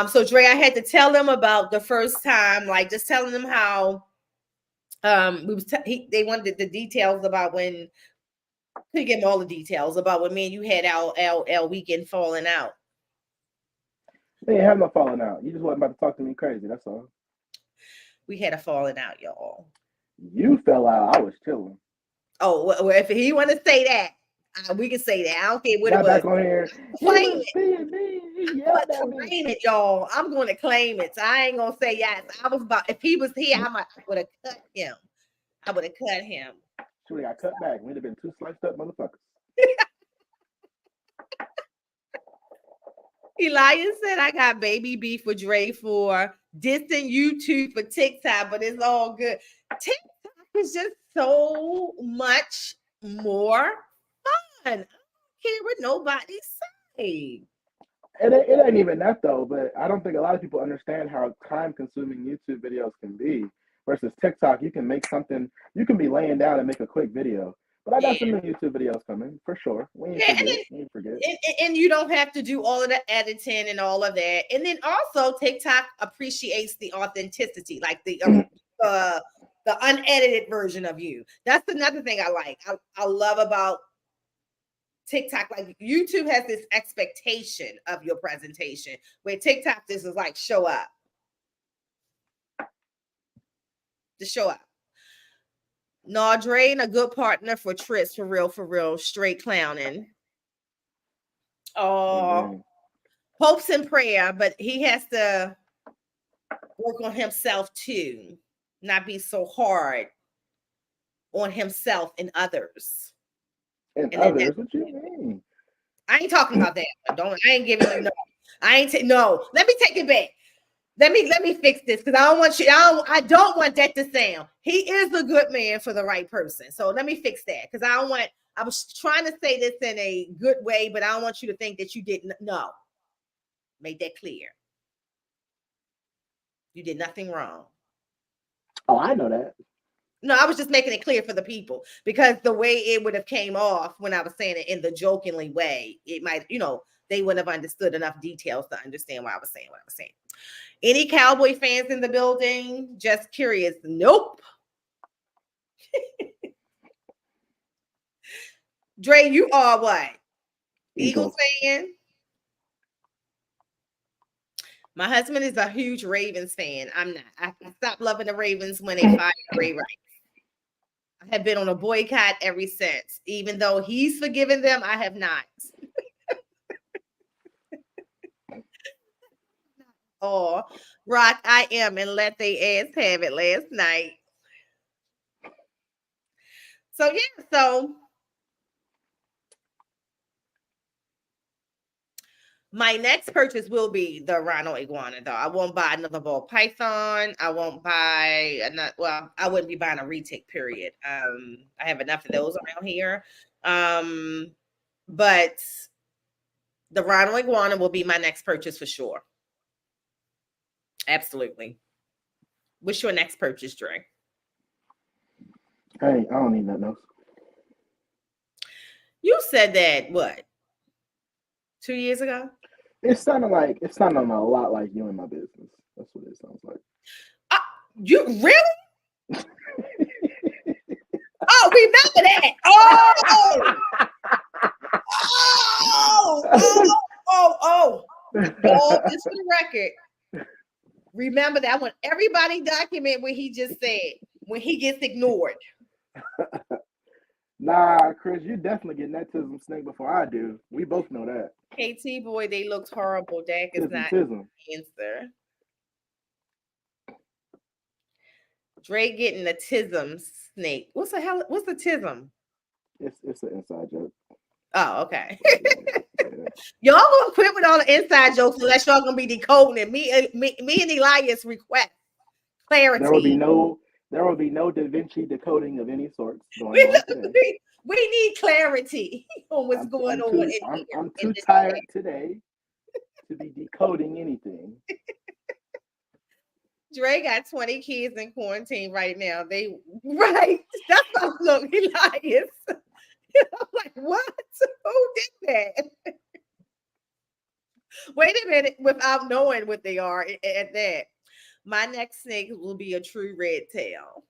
So Dre, I had to tell them about the first time, like just telling them how they wanted the details about when couldn't give them all the details about when me and you had our weekend falling out. They ain't have no falling out. You just wasn't about to talk to me crazy. That's all. We had a falling out, y'all. You fell out. I was chilling. Oh, well, if he want to say that, we can say that. I don't care what it was. Back on here. Claim it, y'all. I'm going to claim it. So I ain't gonna say yes. If he was here, I would have cut him. I would have cut him. Should have got cut back. We'd have been two sliced up motherfuckers. Elias said, I got baby beef with Dre for dissing YouTube for TikTok, but it's all good. TikTok is just so much more fun. I don't care what nobody say. It ain't even that though, but I don't think a lot of people understand how time-consuming YouTube videos can be. Versus TikTok, you can make something, you can be laying down and make a quick video. But I got some YouTube videos coming for sure. We ain't forget. And you don't have to do all of the editing and all of that. And then also TikTok appreciates the authenticity, like the unedited version of you. That's another thing I like. I love about TikTok. Like YouTube has this expectation of your presentation, where TikTok this is like show up. Just show up. No, Dre ain't a good partner for Tris, for real, straight clowning. Oh, hopes and prayer, but he has to work on himself too, not be so hard on himself and others. And others? What you mean? I ain't talking about that. I ain't giving you no. Let me take it back. Let me fix this because I don't want that to sound. He is a good man for the right person. So let me fix that because I was trying to say this in a good way, but I don't want you to think that you didn't know. Make that clear. You did nothing wrong. Oh, I know that. No, I was just making it clear for the people because the way it would have came off when I was saying it in the jokingly way, it might, they wouldn't have understood enough details to understand what I was saying. Any Cowboy fans in the building? Just curious. Nope. Dre, you are what? Eagles fan? My husband is a huge Ravens fan. I'm not. I stopped loving the Ravens when they fired Ray Rice. I have been on a boycott ever since. Even though he's forgiven them, I have not. Oh, Rock, I am, and let they ass have it last night. So yeah, so my next purchase will be the rhino iguana, though. I won't buy another ball python. I won't buy another. Well, I wouldn't be buying a retic. Period. I have enough of those around here. But the rhino iguana will be my next purchase for sure. Absolutely. What's your next purchase, Dre? Hey, I don't need nothing else. You said that what? 2 years ago? It sounded a lot like you in my business. That's what it sounds like. You really? Oh, remember that. Oh. Just for the record. Remember that one. Everybody document what he just said when he gets ignored. Nah, Chris, you definitely getting that tism snake before I do. We both know that. KT boy, they looked horrible. Dak is not Tism. the answer. Dre getting the tism snake. What's the hell? What's the tism? It's an inside joke. Oh, okay. Yeah. Y'all gonna quit with all the inside jokes unless y'all gonna be decoding it. Me and Elias request clarity. There will be no Da Vinci decoding of any sorts going on today. We need clarity on what's going on. I'm too tired today to be decoding anything. Dre got 20 kids in quarantine right now. Right. That's how look, Elias. I'm like, what? Who did that? Wait a minute, without knowing what they are at that. My next snake will be a true red tail.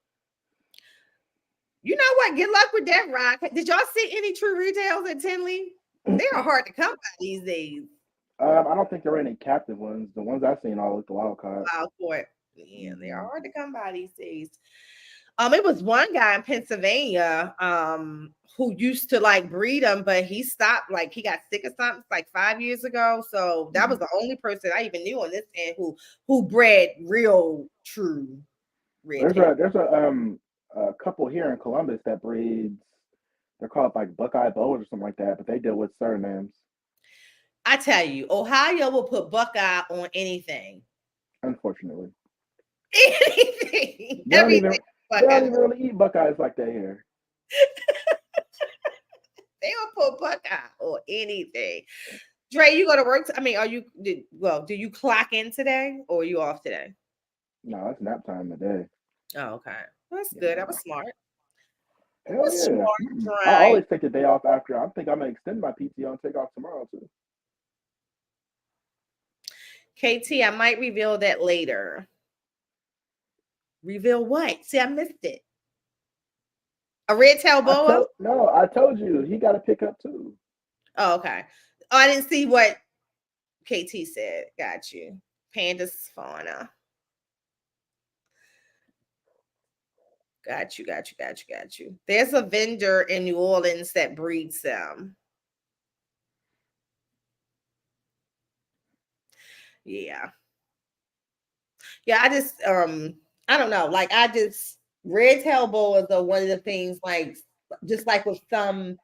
You know what? Good luck with that, Rock. Did y'all see any true red tails at Tinley? They are hard to come by these days. I don't think there are any captive ones. The ones I've seen all look wild caught. Wild caught. Yeah, they are hard to come by these days. It was one guy in Pennsylvania who used to like breed them, but he stopped, like he got sick or something like 5 years ago. So that was the only person I even knew on this end who bred real true red tail. There's a couple here in Columbus that breeds. They're called like Buckeye Bows or something like that, but they deal with surnames. I tell you, Ohio will put Buckeye on anything. Unfortunately. Anything. They don't even really eat Buckeyes like that here. They don't put Buckeye on anything. Dre, you go to work? Do you clock in today or are you off today? No, it's nap time today. Oh, okay. That's good. That was smart. Hell yeah. Smart, I always take the day off after. I think I'm going to extend my PTO and take off tomorrow too. KT, I might reveal that later. Reveal what? See, I missed it. A red tail boa? No, I told you. He got to pick up too. Oh, okay. Oh, I didn't see what KT said. Got you. Pandas fauna. Got you. There's a vendor in New Orleans that breeds them. Yeah. I just I don't know. Like red tail boas are one of the things, like just like with some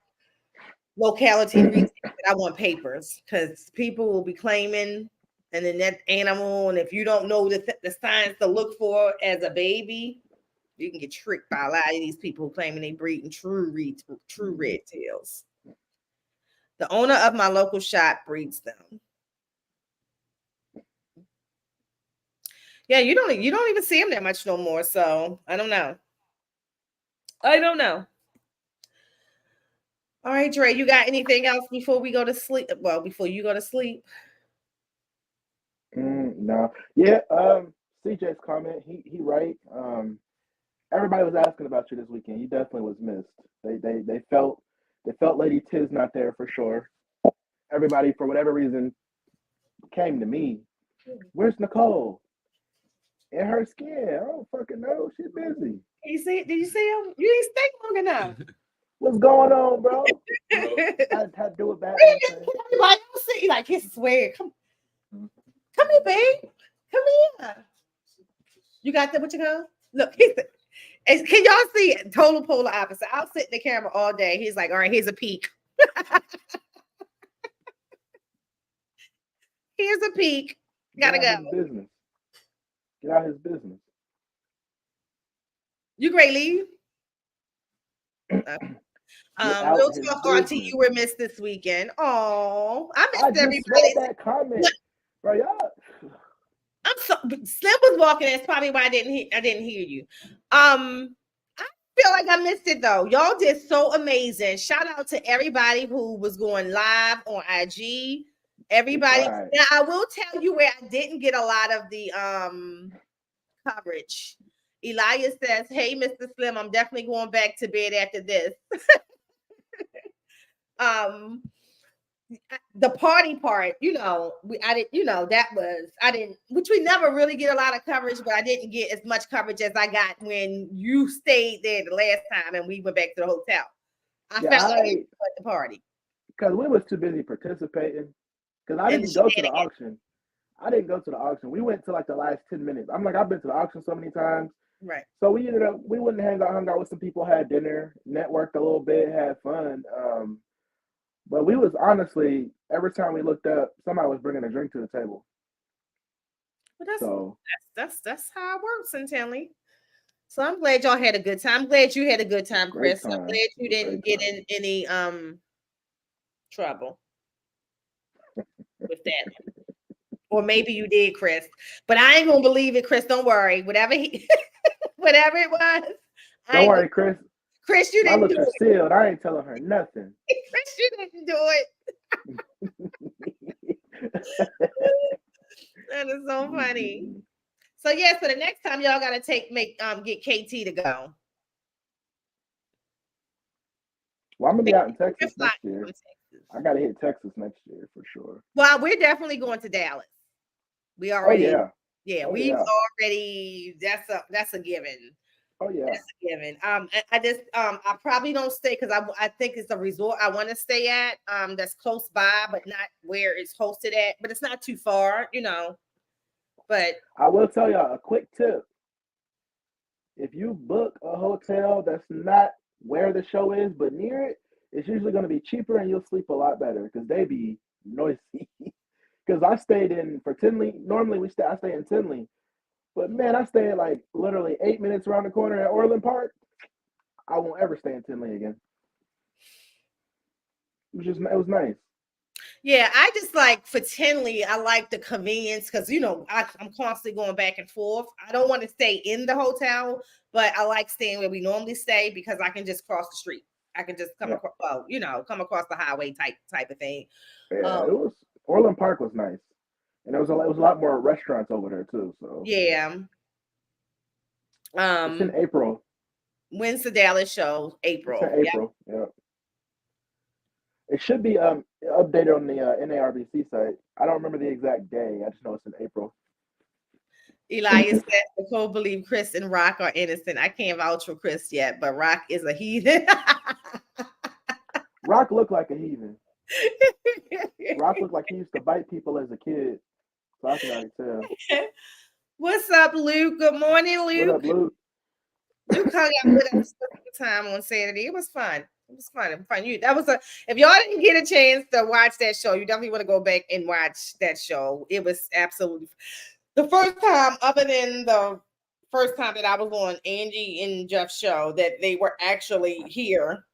locality I want papers because people will be claiming and then that animal, and if you don't know the signs to look for as a baby, you can get tricked by a lot of these people claiming they breeding true red tails. The owner of my local shop breeds them. Yeah, you don't even see them that much no more. So I don't know. All right, Dre, you got anything else before we go to sleep? Well, before you go to sleep. No. Yeah. CJ's comment. He right. Everybody was asking about you this weekend. You definitely was missed. They felt Lady Tiz not there for sure. Everybody, for whatever reason, came to me Where's Nicole? In her skin. I don't fucking know. She's busy. You see? Did you see him? You didn't stay long enough. What's going on, bro? I had to do it back. Everybody else see like his swear. Come here, babe. Come here. You got that? What you go? Look, can y'all see it? Total polar opposite. I'll sit in the camera all day. He's like, all right, here's a peek. Here's a peek. Gotta go. Business. Get out his business. You great, leave. Real talk, Auntie, you were missed this weekend. Oh, I missed everybody. That comment, bro. Y'all. I'm so Slim was walking. That's probably why I didn't hear you. I feel like I missed it though. Y'all did so amazing. Shout out to everybody who was going live on IG. Everybody. Right. Now I will tell you where I didn't get a lot of the coverage. Elias says, "Hey, Mr. Slim, I'm definitely going back to bed after this." The party part, which we never really get a lot of coverage, but I didn't get as much coverage as I got when you stayed there the last time and we went back to the hotel. I felt like you at the party because we was too busy participating. Because I didn't go to the auction. We went to like the last 10 minutes. I'm like, I've been to the auction so many times. Right. So we went and hung out with some people, had dinner, networked a little bit, had fun. But we was honestly, every time we looked up, somebody was bringing a drink to the table. But that's how it works in Tinley. So I'm glad y'all had a good time. I'm glad you had a good time, Chris. I'm glad you didn't get in any trouble with that. Or maybe you did, Chris. But I ain't gonna believe it, Chris. Don't worry. Whatever it was. Don't worry, Chris. Chris, you didn't do it. Sealed. I ain't telling her nothing. Chris, you didn't do it. That is so funny. So yeah, so the next time y'all gotta get KT to go. Well, I'm gonna be out in Texas next year. I gotta hit Texas next year for sure. Well, we're definitely going to Dallas. We already, we've already. That's a given. Oh yeah, that's a given. I probably don't stay because I think it's a resort I want to stay at. That's close by, but not where it's hosted at. But it's not too far, But I will tell y'all a quick tip. If you book a hotel that's not where the show is, but near it, it's usually going to be cheaper and you'll sleep a lot better because they be noisy. Because I stayed for Tinley. Normally I stay in Tinley. But man, I stayed like literally 8 minutes around the corner at Orland Park. I won't ever stay in Tinley again. It was nice. Yeah, I just like for Tinley, I like the convenience because I'm constantly going back and forth. I don't want to stay in the hotel, but I like staying where we normally stay because I can just cross the street. I can just come across, come across the highway type of thing. Yeah, Orland Park was nice. And it was a lot more restaurants over there too. So yeah. It's in April. When's the Dallas show? April. It's in April. Yeah. It should be updated on the NARBC site. I don't remember the exact day. I just know it's in April. Elias said, Nicole believe Chris and Rock are innocent. I can't vouch for Chris yet, but Rock is a heathen. Rock looked like a heathen. Rock looked like he used to bite people as a kid. So I can already tell. What's up, Luke? Good morning, Luke. What up, Luke? Luke hung out with us time on Saturday. It was fun. It was fun. If y'all didn't get a chance to watch that show, you definitely want to go back and watch that show. It was absolutely the first time, other than the first time that I was on Angie and Jeff's show, that they were actually here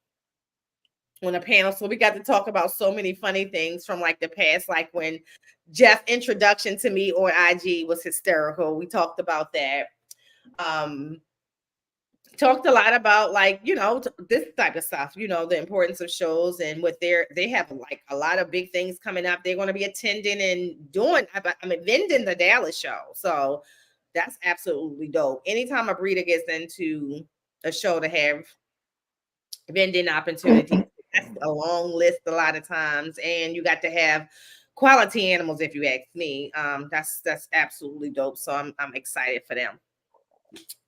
on a panel. So we got to talk about so many funny things from like the past, like when Jeff's introduction to me on IG was hysterical. We talked about that. Talked a lot about this type of stuff, the importance of shows and what they have like a lot of big things coming up. They're going to be attending and vending the Dallas show. So that's absolutely dope. Anytime a breeder gets into a show to have vending opportunities, that's a long list a lot of times. And you got to have quality animals, if you ask me. That's absolutely dope. So I'm excited for them.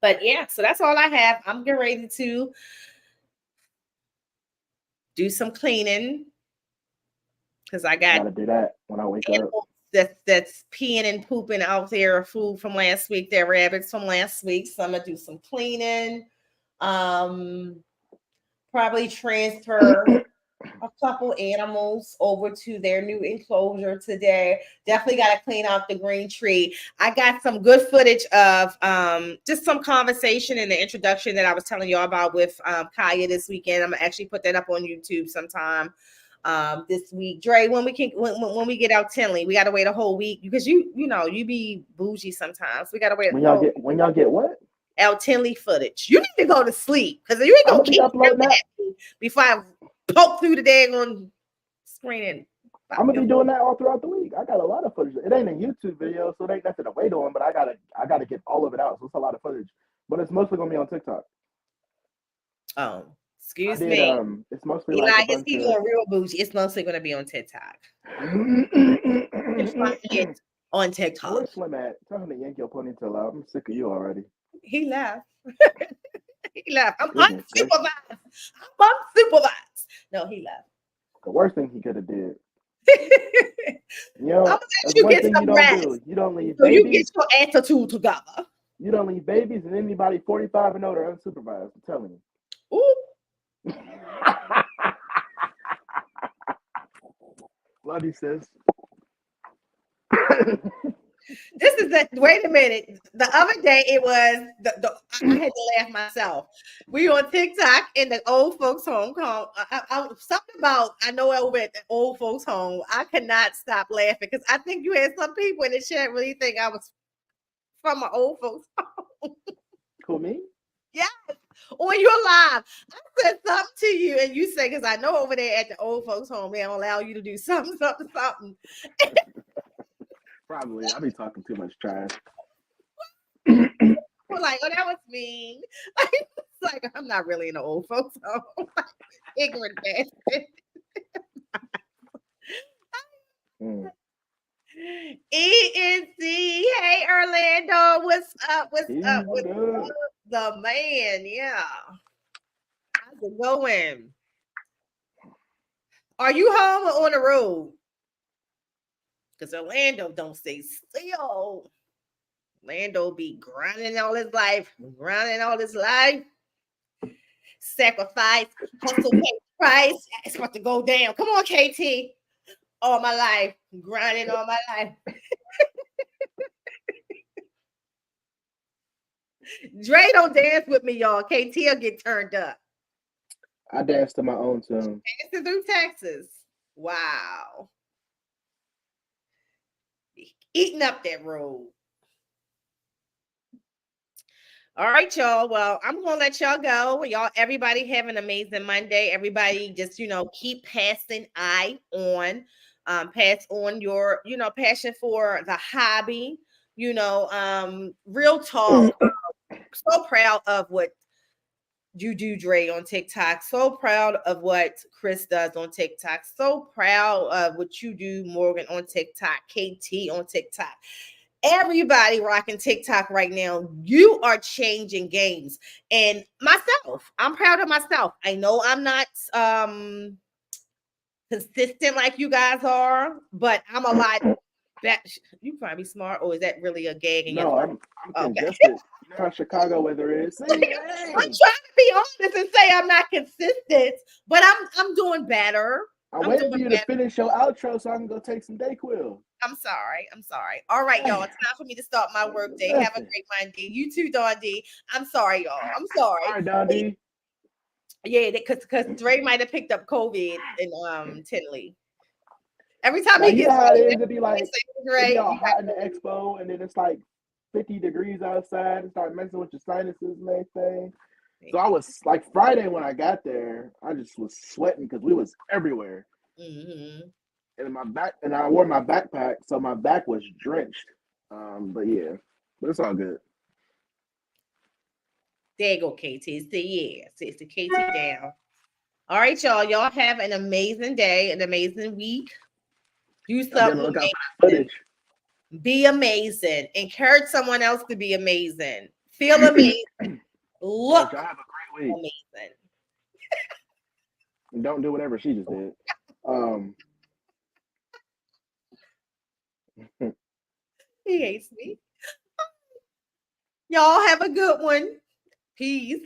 But yeah, so that's all I have. I'm getting ready to do some cleaning because I got gotta do that when I wake up. That's peeing and pooping out there, food from last week. They're rabbits from last week. So I'm gonna do some cleaning. Probably transfer a couple animals over to their new enclosure today. Definitely got to clean out the green tree. I got some good footage of just some conversation in the introduction that I was telling y'all about with Kaya this weekend. I'm gonna actually put that up on YouTube sometime this week. Dre, when we get out Tinley, we got to wait a whole week because you be bougie sometimes. We got to wait. When y'all get what? Out Tinley footage. You need to go to sleep because you ain't gonna keep uploading that before I poke through the daggone screen. And I'm gonna be doing that all throughout the week. I got a lot of footage. It ain't a YouTube video, so it ain't nothing to wait on. But I gotta get all of it out. So it's a lot of footage. But it's mostly gonna be on TikTok. Oh, excuse me. It's mostly Eli, like is he going real bougie? It's mostly gonna be on TikTok. On TikTok. Where's Slim at? Tell him to yank your ponytail out. I'm sick of you already. He left. He left. I'm unsupervised. No, he left. The worst thing he could have did. I'm gonna let you get some rest. You don't leave so babies. You get your attitude together. You don't leave babies and anybody 45 and older unsupervised. I'm telling you. Ooh. Love you, sis. This is wait a minute. The other day it was I had to laugh myself. We on TikTok in the old folks home called something about I know over at the old folks home. I could not stop laughing because I think you had some people in the chat really think I was from an old folks home. Who, me? Yes. On your live. I said something to you and you say because I know over there at the old folks home they don't allow you to do something. Probably. I be talking too much trash. We're like, oh, that was mean. It's like I'm not really in the old folks home. Ignorant bastard. ENC, hey Orlando, what's up? What's up? The man, yeah. How's it going? Are you home or on the road? Because Orlando don't stay still. Orlando be grinding all his life. Sacrifice, hustle, pay price. It's about to go down. Come on, KT. All my life. Grinding all my life. Dre don't dance with me, y'all. KT will get turned up. I dance to my own tune. Dancing through Texas. Wow. Eating up that road. All right, y'all. Well, I'm gonna let y'all go. Y'all, everybody have an amazing Monday. Everybody just, keep passing I on. Pass on your, passion for the hobby. Real talk. So proud of what you do, Dre, on TikTok. So proud of what Chris does on TikTok. So proud of what you do, Morgan, on TikTok, KT on TikTok. Everybody rocking TikTok right now. You are changing games. And myself, I'm proud of myself. I know I'm not consistent like you guys are, but I'm a lot better. You probably smart, or is that really a gag? No, I'm congested. You know how Chicago weather is. I'm trying to be honest and say I'm not consistent, but I'm doing better. I'm waiting for you to finish your outro so I can go take some Dayquil. I'm sorry. All right, y'all. It's time for me to start my work day. Have a great Monday. You too, Don D. I'm sorry, y'all. I'm sorry. All right, Don D. Yeah, because Dre might have picked up COVID in Tinley. Every time he gets it'd be like Dre, all hot in the expo, and then it's like 50 degrees outside and start messing with your sinuses and everything. So I was like Friday when I got there, I just was sweating because we was everywhere. Mm-hmm. And I wore my backpack, so my back was drenched. But it's all good. There you go, KT. It's the KT down. All right, y'all. Y'all have an amazing day, an amazing week. Do I'll be on the something lookout for that amazing. footage. Be amazing. Encourage someone else to be amazing. Feel amazing. Look Y'all have a great week. amazing. And don't do whatever she just did. He hates me. Y'all have a good one. Peace.